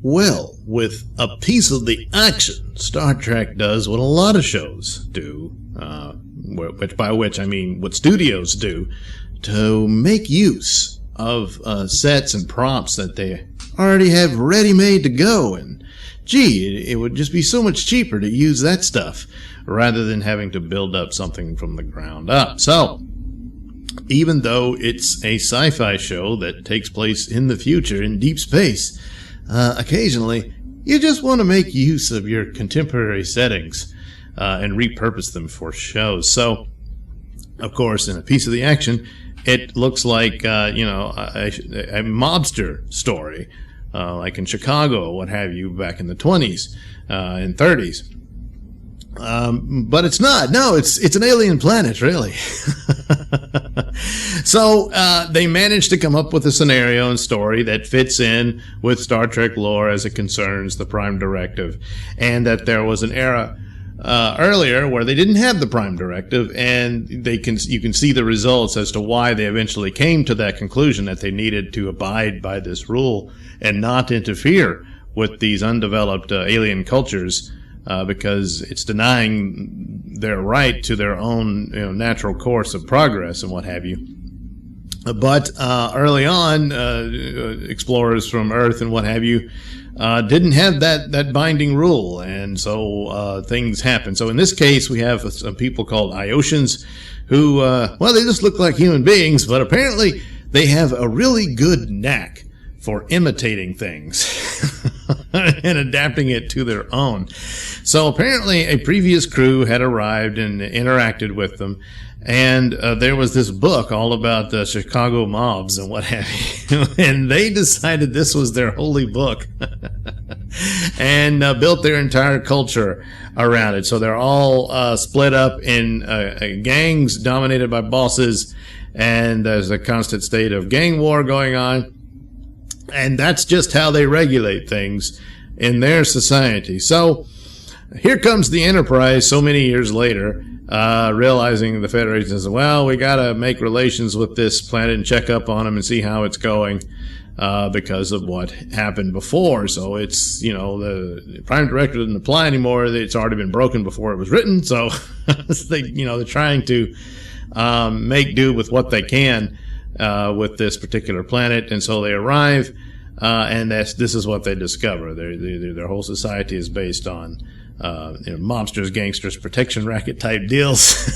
Well, with a piece of the action, Star Trek does what a lot of shows do, by which I mean what studios do, to make use of sets and props that they already have ready-made to go. And gee, it would just be so much cheaper to use that stuff rather than having to build up something from the ground up. So, even though it's a sci-fi show that takes place in the future in deep space, occasionally you just want to make use of your contemporary settings and repurpose them for shows. So, of course, in a piece of the action, it looks like a mobster story, like in Chicago, what have you, back in the 20s and 30s. But it's not. No, it's an alien planet, really. So they managed to come up with a scenario and story that fits in with Star Trek lore as it concerns the Prime Directive, and that there was an era earlier where they didn't have the Prime Directive, and you can see the results as to why they eventually came to that conclusion that they needed to abide by this rule and not interfere with these undeveloped alien cultures. Because it's denying their right to their own natural course of progress and what have you. But early on, explorers from Earth and what have you didn't have that binding rule, and so things happen. So in this case, we have some people called Iosians who, they just look like human beings, but apparently they have a really good knack for imitating things and adapting it to their own. So apparently a previous crew had arrived and interacted with them, and there was this book all about the Chicago mobs and what have you, and they decided this was their holy book and built their entire culture around it. So they're all split up in gangs dominated by bosses, and there's a constant state of gang war going on. And that's just how they regulate things in their society. So here comes the Enterprise so many years later, realizing the Federation says, well, we got to make relations with this planet and check up on them and see how it's going because of what happened before. So it's, the Prime Directive doesn't apply anymore. It's already been broken before it was written. So they're trying to make do with what they can with this particular planet, and so they arrive, and this is what they discover. Their whole society is based on mobsters, gangsters, protection racket type deals,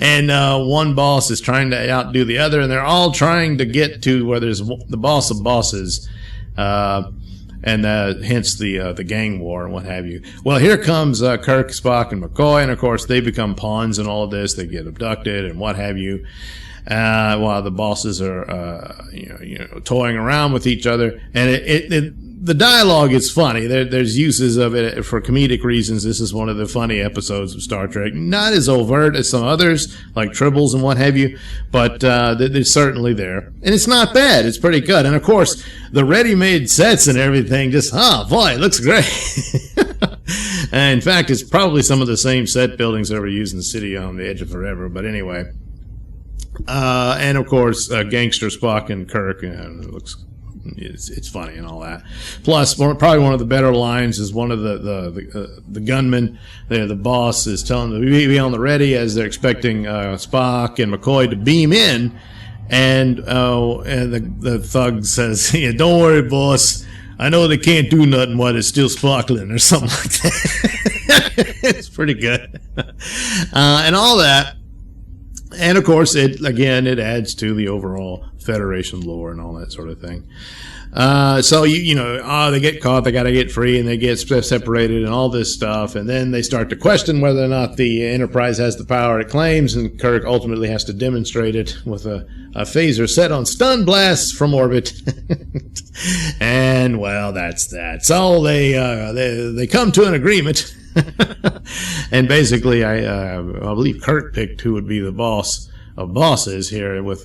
and one boss is trying to outdo the other, and they're all trying to get to where there's the boss of bosses, and hence the gang war and what have you. Well, here comes Kirk, Spock, and McCoy, and of course they become pawns in all of this. They get abducted and what have you. While the bosses are, toying around with each other, and the dialogue is funny. There's uses of it for comedic reasons. This is one of the funny episodes of Star Trek. Not as overt as some others, like Tribbles and what have you, but they're certainly there, and it's not bad. It's pretty good, and of course the ready-made sets and everything. Just boy, it looks great. And in fact, it's probably some of the same set buildings that were used in the City on the Edge of Forever. But anyway. And of course, gangster Spock and Kirk, it's funny and all that. Plus, probably one of the better lines is one of the gunmen. The boss is telling them to be on the ready as they're expecting Spock and McCoy to beam in, and the thug says, "Yeah, don't worry, boss. I know they can't do nothing while it's still sparkling," or something like that. It's pretty good, and all that. And of course, it adds to the overall Federation lore and all that sort of thing. So they get caught, they got to get free, and they get separated, and all this stuff. And then they start to question whether or not the Enterprise has the power it claims, and Kirk ultimately has to demonstrate it with a phaser set on stun blasts from orbit. And well, that's that. So they come to an agreement. And basically, I believe Kirk picked who would be the boss of bosses here with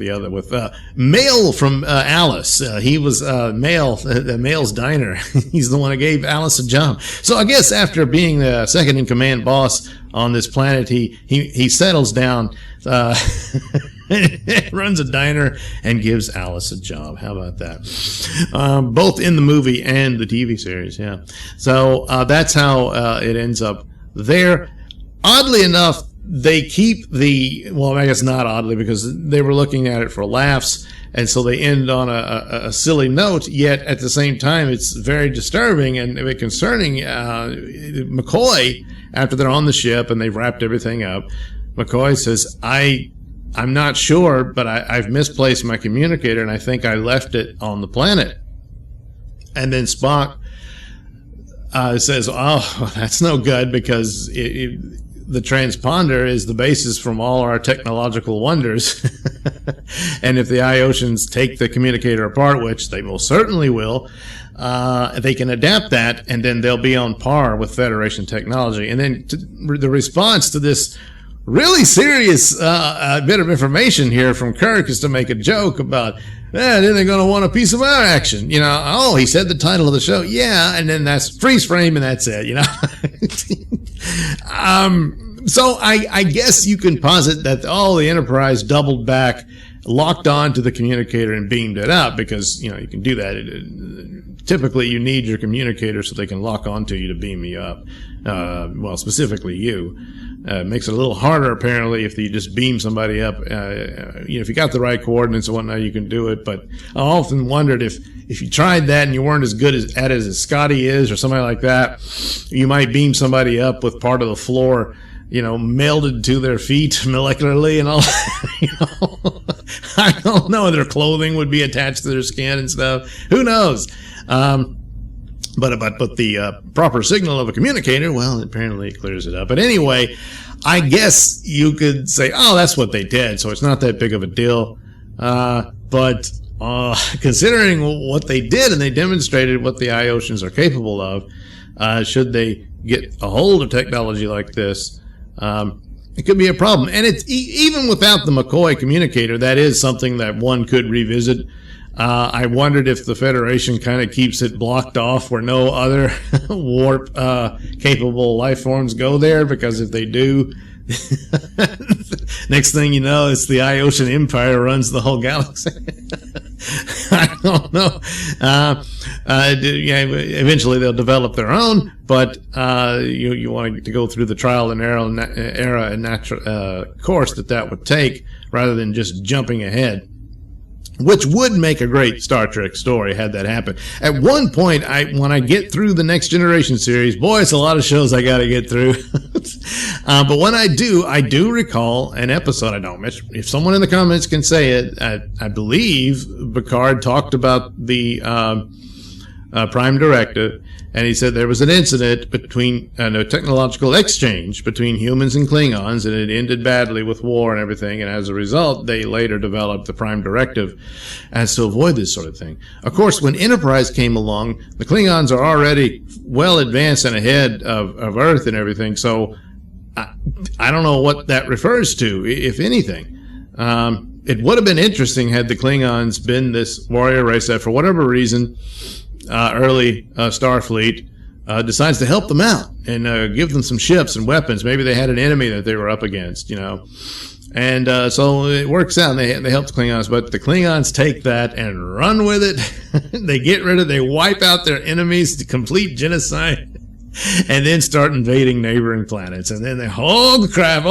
Mail from Alice. He was Mail, the Mail's Diner. He's the one who gave Alice a job. So I guess after being the second in command boss on this planet, he settles down runs a diner and gives Alice a job. How about that? Both in the movie and the TV series, yeah. So that's how it ends up there. Oddly enough, they keep well, I guess not oddly, because they were looking at it for laughs, and so they end on a silly note, yet at the same time it's very disturbing and a bit concerning. McCoy, after they're on the ship and they've wrapped everything up, McCoy says, I'm not sure, but I've misplaced my communicator and I think I left it on the planet. And then Spock says, oh, that's no good, because the transponder is the basis from all our technological wonders. And if the Iosians take the communicator apart, which they most certainly will, they can adapt that, and then they'll be on par with Federation technology. And then the response to this really serious bit of information here from Kirk is to make a joke about, then they're going to want a piece of our action. You know, oh, he said the title of the show. Yeah, and then that's freeze frame, and that's it, you know. So I guess you can posit that the Enterprise doubled back, locked on to the communicator, and beamed it up, because, you know, you can do that. Typically, you need your communicator so they can lock onto you to beam you up. Well, specifically you. Makes it a little harder, apparently, if you just beam somebody up. You know, if you got the right coordinates and whatnot, you can do it. But I often wondered if you tried that and you weren't as good at it as Scotty is, or somebody like that, you might beam somebody up with part of the floor, you know, melded to their feet molecularly and all. You know, I don't know. Their clothing would be attached to their skin and stuff. Who knows? But the proper signal of a communicator, well, apparently it clears it up. But anyway, I guess you could say, oh, that's what they did, so it's not that big of a deal. But considering what they did, and they demonstrated what the Iosians are capable of, should they get a hold of technology like this, it could be a problem. And it's even without the McCoy communicator, that is something that one could revisit. I wondered if the Federation kind of keeps it blocked off where no other warp capable life forms go there, because if they do, next thing you know, it's the Iosian Empire runs the whole galaxy. I don't know. Eventually they'll develop their own, but you want to go through the trial and error and natural course that would take, rather than just jumping ahead, which would make a great Star Trek story had that happen. At one point, when I get through the Next Generation series, boy, it's a lot of shows I got to get through. But when I do recall an episode. I don't. If someone in the comments can say it, I believe Picard talked about the Prime Directive, and he said there was an incident between a technological exchange between humans and Klingons, and it ended badly with war and everything, and as a result they later developed the Prime Directive as to avoid this sort of thing. Of course, when Enterprise came along, the Klingons are already well advanced and ahead of Earth and everything, so I don't know what that refers to, if anything. It would have been interesting had the Klingons been this warrior race that, for whatever reason, early Starfleet decides to help them out and give them some ships and weapons. Maybe they had an enemy that they were up against, you know. And so it works out, and they help the Klingons. But the Klingons take that and run with it. They get rid of, they wipe out their enemies, to complete genocide, and then start invading neighboring planets. And then they, oh crap,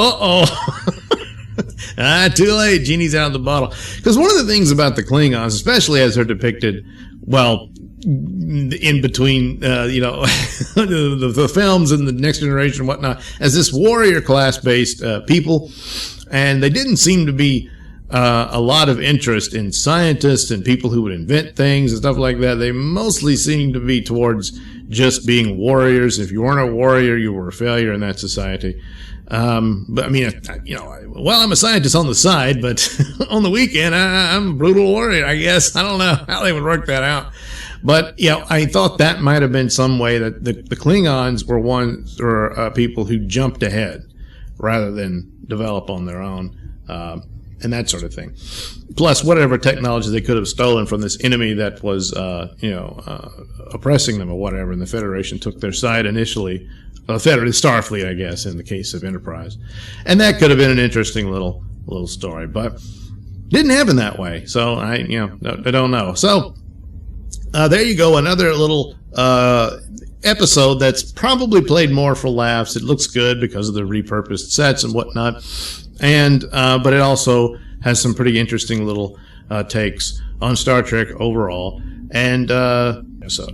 too late, genie's out of the bottle. Because one of the things about the Klingons, especially as they're depicted, well, in between, the films and the Next Generation and whatnot, as this warrior class-based people, and they didn't seem to be a lot of interest in scientists and people who would invent things and stuff like that. They mostly seemed to be towards just being warriors. If you weren't a warrior, you were a failure in that society. But I mean, well, I'm a scientist on the side, but on the weekend, I'm a brutal warrior, I guess. I don't know how they would work that out. But, I thought that might have been some way that the Klingons were people who jumped ahead rather than develop on their own, and that sort of thing. Plus, whatever technology they could have stolen from this enemy that was, oppressing them or whatever, and the Federation took their side initially. Starfleet, I guess, in the case of Enterprise. And that could have been an interesting little story. But didn't happen that way. So I don't know. So there you go, another little episode that's probably played more for laughs. It looks good because of the repurposed sets and whatnot, and but it also has some pretty interesting little takes on Star Trek overall. And so